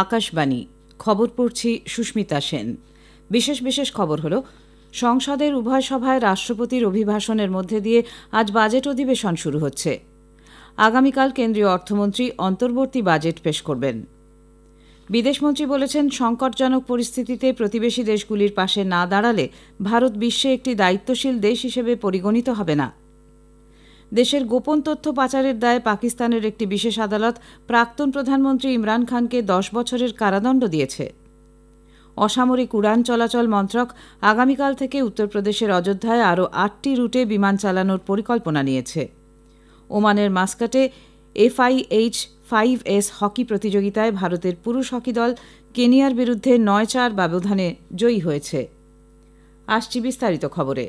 আকাশবাণী খবর পড়ছি সুস্মিতা সেন। বিশেষ খবর হলো, সংসদের উভয় সভায় রাষ্ট্রপতির অভিভাষণের মধ্যে দিয়ে আজ বাজেট অধিবেশন শুরু হচ্ছে। আগামীকাল কেন্দ্রীয় অর্থমন্ত্রী অন্তর্বর্তী বাজেট পেশ করবেন। বিদেশমন্ত্রী বলেছেন, সংকটজনক পরিস্থিতিতে প্রতিবেশী দেশগুলির পাশে না দাঁড়ালে ভারত বিশ্বে একটি দায়িত্বশীল দেশ হিসেবে পরিগণিত হবে না। দেশের গোপন তথ্য পাচারের দায়ে পাকিস্তানের একটি বিশেষ আদালত প্রাক্তন প্রধানমন্ত্রী ইমরান খানকে 10 বছরের কারাদণ্ড দিয়েছে। অসামরিক উড়ান চলাচল মন্ত্রক আগামীকাল থেকে উত্তরপ্রদেশের অযোধ্যায় আরও 8টি রুটে বিমান চালানোর পরিকল্পনা নিয়েছে। ওমানের মাস্কাটে FIH-5S হকি প্রতিযোগিতায় ভারতের পুরুষ হকি দল কেনিয়ার বিরুদ্ধে 9-4 ব্যবধানে জয়ী হয়েছে। আসছি বিস্তারিত খবরে।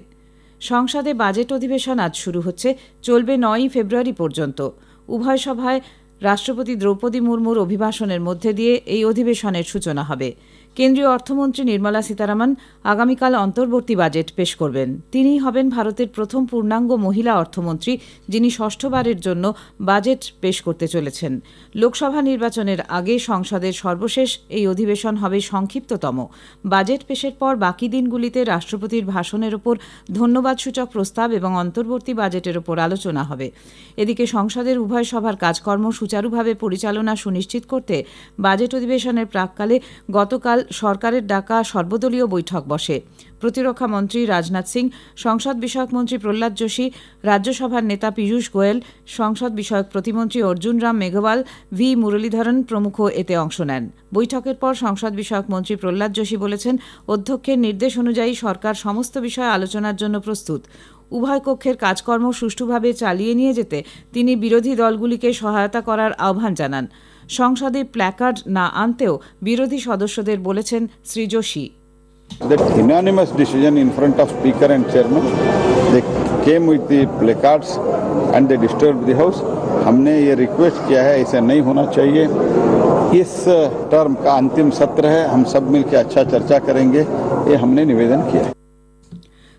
সংসদে বাজেট অধিবেশন আজ শুরু হচ্ছে, চলবে 9 ফেব্রুয়ারি পর্যন্ত। উভয় সভায় রাষ্ট্রপতি দ্রৌপদী মুর্মুর অভিভাষণের মধ্যে দিয়ে এই অধিবেশনের সূচনা হবে। কেন্দ্রীয় অর্থমন্ত্রী নির্মলা সীতারামন আগামীকাল অন্তর্বর্তী বাজেট পেশ করবেন। তিনিই হবেন ভারতের প্রথম পূর্ণাঙ্গ মহিলা অর্থমন্ত্রী, যিনি ষষ্ঠবারের জন্য বাজেট পেশ করতে চলেছেন। লোকসভা নির্বাচনের আগে সংসদের সর্বশেষ এই অধিবেশন হবে সংক্ষিপ্ততম। বাজেট পেশের পর বাকি দিনগুলিতে রাষ্ট্রপতির ভাষণের ওপর ধন্যবাদসূচক প্রস্তাব এবং অন্তর্বর্তী বাজেটের ওপর আলোচনা হবে। এদিকে সংসদের উভয় সভার কাজকর্ম সুচারুভাবে পরিচালনা সুনিশ্চিত করতে বাজেট অধিবেশনের প্রাক্কালে গতকাল সরকারের ডাকা সর্বদলীয় বৈঠক বসে। প্রতিরক্ষা মন্ত্রী রাজনাথ সিং, সংসদ বিষয়ক মন্ত্রী প্রহ্লাদ যোশী, রাজ্যসভার নেতা পীযূষ গোয়েল, সংসদ বিষয়ক প্রতিমন্ত্রী অর্জুন রাম মেঘওয়াল, ভি মুরলীধরন প্রমুখ এতে অংশ নেন। বৈঠকের পর সংসদ বিষয়ক মন্ত্রী প্রহ্লাদ যোশী বলেছেন, অধ্যক্ষের নির্দেশ অনুযায়ী সরকার সমস্ত বিষয়ে আলোচনার জন্য প্রস্তুত। উভয় কক্ষের কাজকর্ম সুষ্ঠুভাবে চালিয়ে নিয়ে যেতে তিনি বিরোধী দলগুলিকে সহায়তা করার আহ্বান জানান। সংসদে প্ল্যাকার্ড না আনতেও বিরোধী সদস্যদের বলেছেন Shri Joshi. That unanimous decision in front of Speaker and Chairman, they came with the placards and they disturbed the House. हमने ये रिक्वेस्ट किया है, ऐसा नहीं होना चाहिए। इस टर्म का अंतिम सत्र है, हम सब मिलकर अच्छा चर्चा करेंगे, ये हमने निवेदन किया है।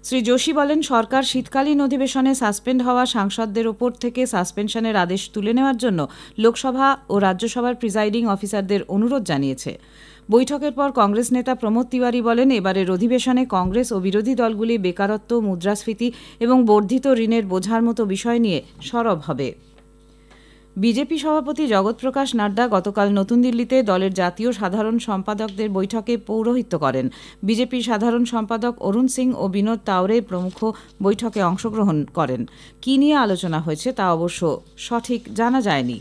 শ্রী যোশী বলেন, সরকার শীতকালীন অধিবেশনে সাসপেন্ড হওয়া সাংসদদের ওপর থেকে সাসপেনশনের আদেশ তুলে নেওয়ার জন্য লোকসভা ও রাজ্যসভার প্রিজাইডিং অফিসারদের অনুরোধ জানিয়েছে। বৈঠকের পর কংগ্রেস নেতা প্রমোদ তিওয়ারি বলেন, এবারের অধিবেশনে কংগ্রেস ও বিরোধী দলগুলি বেকারত্ব, মুদ্রাস্ফীতি এবং বর্ধিত ঋণের বোঝার মতো বিষয় নিয়ে সরব হবে। বিজেপি সভাপতি জগৎ প্রকাশ নাড্ডা গতকাল নতুন দিল্লিতে দলের জাতীয় সাধারণ সম্পাদকদের বৈঠকে পৌরোহিত্য করেন। বিজেপির সাধারণ সম্পাদক অরুণ সিং ও বিনোদ তাওরে প্রমুখ বৈঠকে অংশগ্রহণ করেন। কী নিয়ে আলোচনা হয়েছে তা অবশ্য সঠিক জানা যায়নি।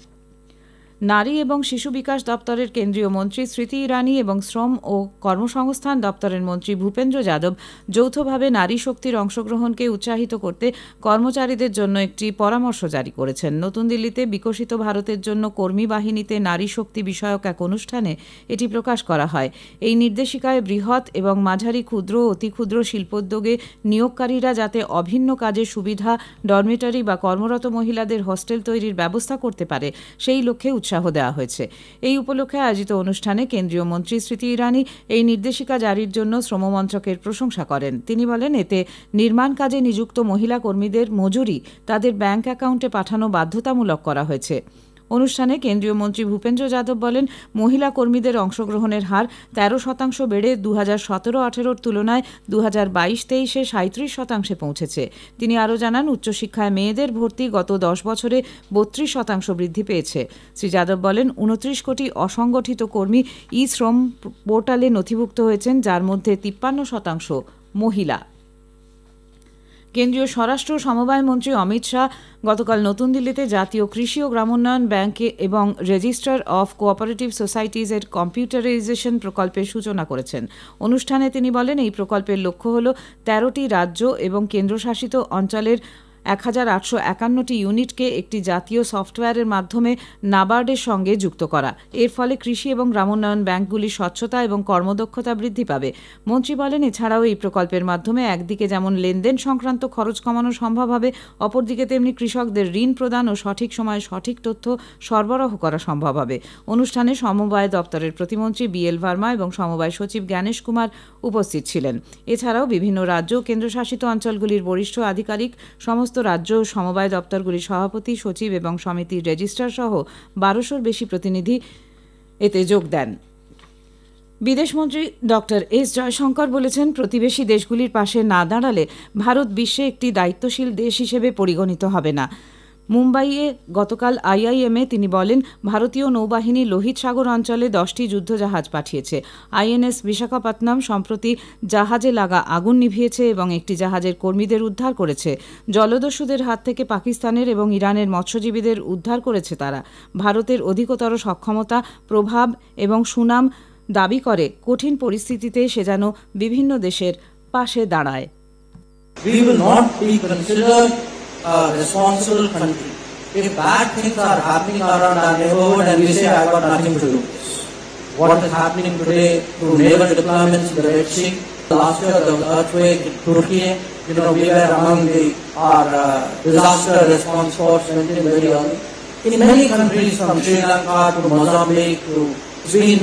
নারী এবং শিশু বিকাশ দপ্তরের কেন্দ্রীয় মন্ত্রী স্মৃতি ইরানি এবং শ্রম ও কর্মসংস্থান দপ্তরের মন্ত্রী ভূপেন্দ্র যাদব যৌথভাবে নারী শক্তির অংশগ্রহণকে উৎসাহিত করতে কর্মচারীদের জন্য একটি পরামর্শ জারি করেছেন। নতুন দিল্লিতে বিকশিত ভারতের জন্য কর্মী বাহিনীতে নারী শক্তি বিষয়ক এক অনুষ্ঠানে এটি প্রকাশ করা হয়। এই নির্দেশিকায় বৃহৎ এবং মাঝারি ক্ষুদ্র ও অতি ক্ষুদ্র শিল্পোদ্যোগে নিয়োগকারীরা যাতে অভিন্ন কাজের সুবিধা, ডরমিটরি বা কর্মরত মহিলাদের হোস্টেল তৈরির ব্যবস্থা করতে পারে, সেই লক্ষ্যে উৎসাহ দেওয়া হয়েছে। এই উপলক্ষে আয়োজিত অনুষ্ঠানে কেন্দ্রীয় মন্ত্রী স্মৃতি ইরানি এই নির্দেশিকা জারির জন্য শ্রম মন্ত্রকের প্রশংসা করেন। তিনি বলেন, এতে নির্মাণ কাজে নিযুক্ত মহিলা কর্মীদের মজুরি তাদের ব্যাংক অ্যাকাউন্টে পাঠানো বাধ্যতামূলক করা হয়েছে। অনুষ্ঠানে কেন্দ্রীয় মন্ত্রী ভূপেন্দ্র যাদব বলেন, মহিলা কর্মীদের অংশগ্রহণের হার 13% বেড়ে 2017-18 তুলনায় 2022-23-এ 37% পৌঁছেছে। তিনি আরও জানান, উচ্চশিক্ষায় মেয়েদের ভর্তি গত 10 বছরে 32% বৃদ্ধি পেয়েছে। শ্রী যাদব বলেন, 29 কোটি অসংগঠিত কর্মী শ্রম পোর্টালে নথিভুক্ত হয়েছেন, যার মধ্যে 53% মহিলা। কেন্দ্রীয় স্বরাষ্ট্র সমবায় মন্ত্রী অমিত শাহ গতকাল নতুন দিল্লিতে জাতীয় কৃষি ও গ্রামোন্নয়ন ব্যাংক এবং রেজিস্ট্রার অফ কোঅপারেটিভ সোসাইটিজের কম্পিউটারাইজেশন প্রকল্পের সূচনা করেছেন। অনুষ্ঠানে তিনি বলেন, এই প্রকল্পের লক্ষ্য হল 13টি রাজ্য এবং কেন্দ্রশাসিত অঞ্চলের 1851টি ইউনিটকে একটি জাতীয় সফটওয়্যারের মাধ্যমে নাবার্ডের সঙ্গে যুক্ত করা। এর ফলে কৃষি এবং গ্রামোন্নয়ন ব্যাংকগুলির স্বচ্ছতা এবং কর্মদক্ষতা বৃদ্ধি পাবে। মন্ত্রী বলেন, এছাড়াও এই প্রকল্পের মাধ্যমে একদিকে যেমন লেনদেন সংক্রান্ত খরচ কমানো সম্ভব হবে, অপরদিকে তেমনি কৃষকদের ঋণ প্রদান ও সঠিক সময়ে সঠিক তথ্য সরবরাহ করা সম্ভব হবে। অনুষ্ঠানে সমবায় দপ্তরের প্রতিমন্ত্রী BL ভার্মা এবং সমবায় সচিব জ্ঞানেশ কুমার উপস্থিত ছিলেন। এছাড়াও বিভিন্ন রাজ্য ও কেন্দ্রশাসিত অঞ্চলগুলির বরিষ্ঠ আধিকারিক, সমস্ত রাজ্য সমবায় দপ্তরগুলির সভাপতি, সচিব এবং সমিতির রেজিস্ট্রার সহ 1200-র বেশি প্রতিনিধি এতে যোগ দেন। বিদেশমন্ত্রী ডক্টর এস জয়শঙ্কর বলেছেন, প্রতিবেশী দেশগুলির পাশে না দাঁড়ালে ভারত বিশ্বে একটি দায়িত্বশীল দেশ হিসেবে পরিগণিত হবে না। মুম্বাইয়ে গতকাল আইআইএমে তিনি বলেন, ভারতীয় নৌবাহিনী লোহিত সাগর অঞ্চলে 10টি যুদ্ধজাহাজ পাঠিয়েছে। আইএনএস বিশাখাপত্তনম সম্প্রতি জাহাজে লাগা আগুন নিভিয়েছে এবং একটি জাহাজের কর্মীদের উদ্ধার করেছে। জলদস্যুদের হাত থেকে পাকিস্তানের এবং ইরানের মৎস্যজীবীদের উদ্ধার করেছে তারা। ভারতের অধিকতর সক্ষমতা, প্রভাব এবং সুনাম দাবি করে কঠিন পরিস্থিতিতে সে যেন বিভিন্ন দেশের পাশে দাঁড়ায়। We will not be considered a responsible country if bad things are happening around our neighborhood and we say I got nothing to do with this. What is happening today through naval deployments in the Red Sea? Last year the earthquake in Turkey, we were among our disaster response force went in very early. In many countries from Sri Lanka to Mozambique to Spain,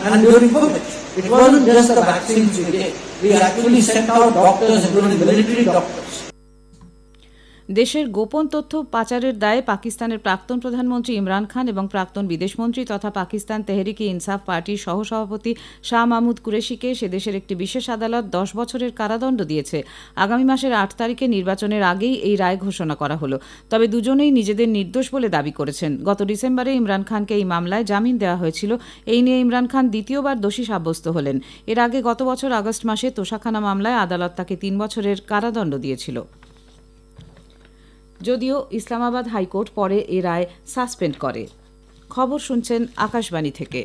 and during COVID, it wasn't just the vaccines we gave. We actually sent out doctors, including military doctors. দেশের গোপন তথ্য পাচারের দায়ে পাকিস্তানের প্রাক্তন প্রধানমন্ত্রী ইমরান খান এবং প্রাক্তন বিদেশমন্ত্রী তথা পাকিস্তান তেহরিকে ইনসাফ পার্টির সহসভাপতি শাহ মাহমুদ কুরেশিকে সে দেশের একটি বিশেষ আদালত 10 বছরের কারাদণ্ড দিয়েছে। আগামী মাসের 8 তারিখে নির্বাচনের আগেই এই রায় ঘোষণা করা হলো। তবে দুজনেই নিজেদের নির্দোষ বলে দাবি করেছেন। গত ডিসেম্বরে ইমরান খানকে এই মামলায় জামিন দেওয়া হয়েছিল। এই নিয়ে ইমরান খান দ্বিতীয়বার দোষী সাব্যস্ত হলেন। এর আগে গত বছর আগস্ট মাসে তোষাখানা মামলায় আদালত তাকে 3 বছরের কারাদণ্ড দিয়েছিল। যদিও ইসলামাবাদ হাইকোর্ট পরে এ রায় সাসপেন্ড করে। খবর শুনছেন আকাশবাণী থেকে।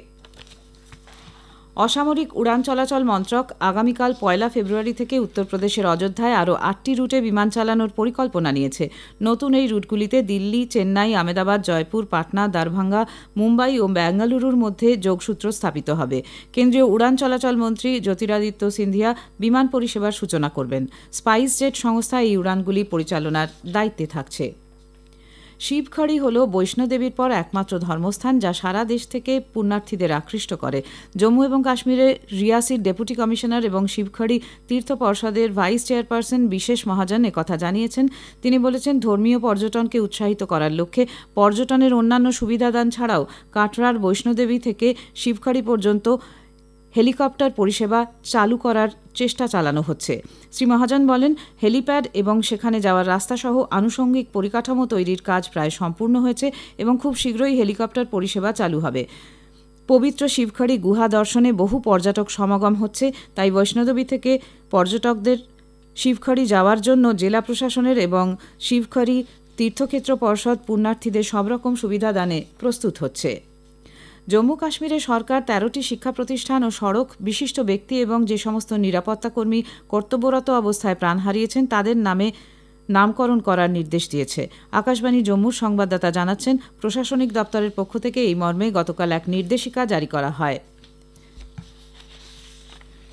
অসামরিক উড়ান চলাচল মন্ত্রক আগামীকাল 1 ফেব্রুয়ারি থেকে উত্তরপ্রদেশের অযোধ্যায় আরও 8টি রুটে বিমান চালানোর পরিকল্পনা নিয়েছে। নতুন এই রুটগুলিতে দিল্লি, চেন্নাই, আহমেদাবাদ, জয়পুর, পাটনা, দারভাঙ্গা, মুম্বাই ও বেঙ্গালুরুর মধ্যে যোগসূত্র স্থাপিত হবে। কেন্দ্রীয় উড়ান চলাচল মন্ত্রী জ্যোতিরাদিত্য সিন্ধিয়া বিমান পরিষেবার সূচনা করবেন। স্পাইস জেট সংস্থা এই উড়ানগুলি পরিচালনার দায়িত্বে থাকছে। শিবখড়ি হল বৈষ্ণোদেবীর পর একমাত্র ধর্মস্থান যা সারা দেশ থেকে পুণ্যার্থীদের আকৃষ্ট করে। জম্মু এবং কাশ্মীরের রিয়াসির ডেপুটি কমিশনার এবং শিবখড়ি তীর্থ পর্ষদের ভাইস চেয়ারপারসন বিশেষ মহাজন একথা জানিয়েছেন। তিনি বলেছেন, ধর্মীয় পর্যটনকে উৎসাহিত করার লক্ষ্যে পর্যটনের অন্যান্য সুবিধাদান ছাড়াও কাটরার বৈষ্ণোদেবী থেকে শিবখড়ি পর্যন্ত হেলিকপ্টার পরিষেবা চালু করার চেষ্টা চালানো হচ্ছে। শ্রী মহাজন বলেন, হেলিপ্যাড এবং সেখানে যাওয়ার রাস্তাসহ আনুষঙ্গিক পরিকাঠামো তৈরির কাজ প্রায় সম্পূর্ণ হয়েছে এবং খুব শীঘ্রই হেলিকপ্টার পরিষেবা চালু হবে। পবিত্র শিবখড়ি গুহা দর্শনে বহু পর্যটক সমাগম হচ্ছে, তাই বৈষ্ণোদেবী থেকে পর্যটকদের শিবখড়ি যাওয়ার জন্য জেলা প্রশাসনের এবং শিবখড়ি তীর্থক্ষেত্র পর্ষদ পুণ্যার্থীদের সব রকম সুবিধা দানে প্রস্তুত হচ্ছে। জম্মু কাশ্মীরে সরকার 13টি শিক্ষা প্রতিষ্ঠান ও সড়ক, বিশিষ্ট ব্যক্তি এবং যে সমস্ত নিরাপত্তাকর্মী কর্তব্যরত অবস্থায় প্রাণ হারিয়েছেন তাদের নামে নামকরণ করার নির্দেশ দিয়েছে। আকাশবাণী জম্মুর সংবাদদাতা জানাচ্ছেন, প্রশাসনিক দপ্তরের পক্ষ থেকে এই মর্মে গতকাল এক নির্দেশিকা জারি করা হয়।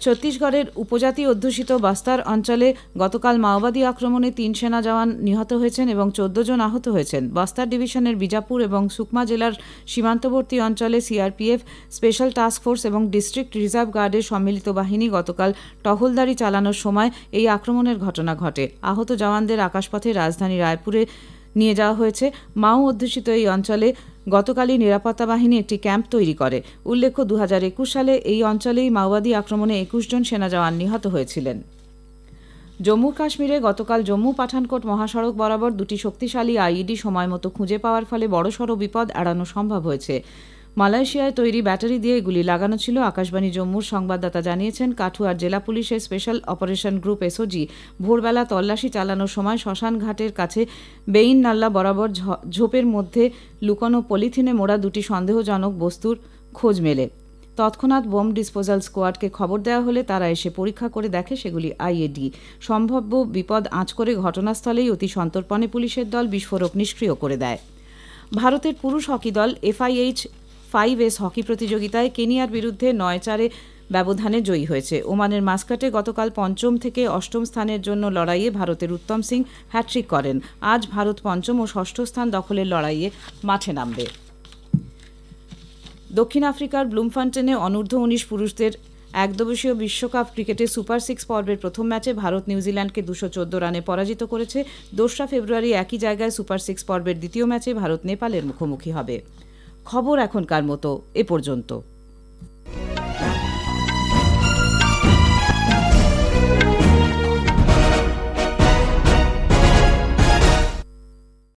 ছত্তিশগড়ের উপজাতি অধ্যুষিত বাস্তার অঞ্চলে গতকাল মাওবাদী আক্রমণে 3 সেনা জওয়ান নিহত হয়েছেন এবং 14 জন আহত হয়েছেন। বাস্তার ডিভিশনের বিজাপুর এবং সুকমা জেলার সীমান্তবর্তী অঞ্চলে সিআরপিএফ, স্পেশাল টাস্ক ফোর্স এবং ডিস্ট্রিক্ট রিজার্ভ গার্ডের সম্মিলিত বাহিনী গতকাল টহলদারি চালানোর সময় এই আক্রমণের ঘটনা ঘটে। আহত জওয়ানদের আকাশপথে রাজধানী রায়পুরে নিয়ে যাওয়া হয়েছে। মাও অধ্যুষিত এই অঞ্চলে গতকালই নিরাপত্তা বাহিনী একটি ক্যাম্প তৈরি করে। উল্লেখ্য, 2021 সালে এই অঞ্চলেই মাওবাদী আক্রমণে 21 জন সেনা জওয়ান নিহত হয়েছিলেন। জম্মু কাশ্মীরে গতকাল জম্মু পাঠানকোট মহাসড়ক বরাবর 2টি শক্তিশালী আইইডি সময়মতো খুঁজে পাওয়ার ফলে বড়সড় বিপদ এড়ানো সম্ভব হয়েছে। মালয়েশিয়ায় তৈরি ব্যাটারি দিয়ে এগুলি লাগানো ছিল। আকাশবাণী জম্মুর সংবাদদাতা জানিয়েছেন, কাঠুয়ার জেলা পুলিশের স্পেশাল অপারেশন গ্রুপ এসওজি ভোরবেলা তল্লাশি চালানোর সময় শ্মশান ঘাটের কাছে বেইন নাল্লা বরাবর ঝোপের মধ্যে লুকানো পলিথিনে মোড়া 2টি সন্দেহজনক বস্তুর খোঁজ মেলে। তৎক্ষণাৎ বোম ডিসপোজাল স্কোয়াডকে খবর দেওয়া হলে তারা এসে পরীক্ষা করে দেখে সেগুলি আইইডি। সম্ভাব্য বিপদ আঁচ করে ঘটনাস্থলেই অতি সন্তর্পণে পুলিশের দল বিস্ফোরক নিষ্ক্রিয় করে দেয়। ভারতের পুরুষ হকি দল FIH 5S হকি প্রতিযোগিতায় কেনিয়ার বিরুদ্ধে 9-4 ব্যবধানে জয়ী হয়েছে। ওমানের মাস্কাটে গতকাল 5ম থেকে 8ম স্থানের জন্য লড়াইয়ে ভারতের উত্তম সিং হ্যাট্রিক করেন। আজ ভারত 5ম ও 6ষ্ঠ স্থান দখলের লড়াইয়ে মাঠে নামবে। দক্ষিণ আফ্রিকার ব্লুমফান্টেনে অনূর্ধ্ব-19 পুরুষদের একদিবসীয় বিশ্বকাপ ক্রিকেটে সুপার 6 পর্বের প্রথম ম্যাচে ভারত নিউজিল্যান্ডকে 214 রানে পরাজিত করেছে। 2রা ফেব্রুয়ারি একই জায়গায় সুপার 6 পর্বের দ্বিতীয় ম্যাচে ভারত নেপালের মুখোমুখি হবে। খবর এখনকার মতো এ পর্যন্ত।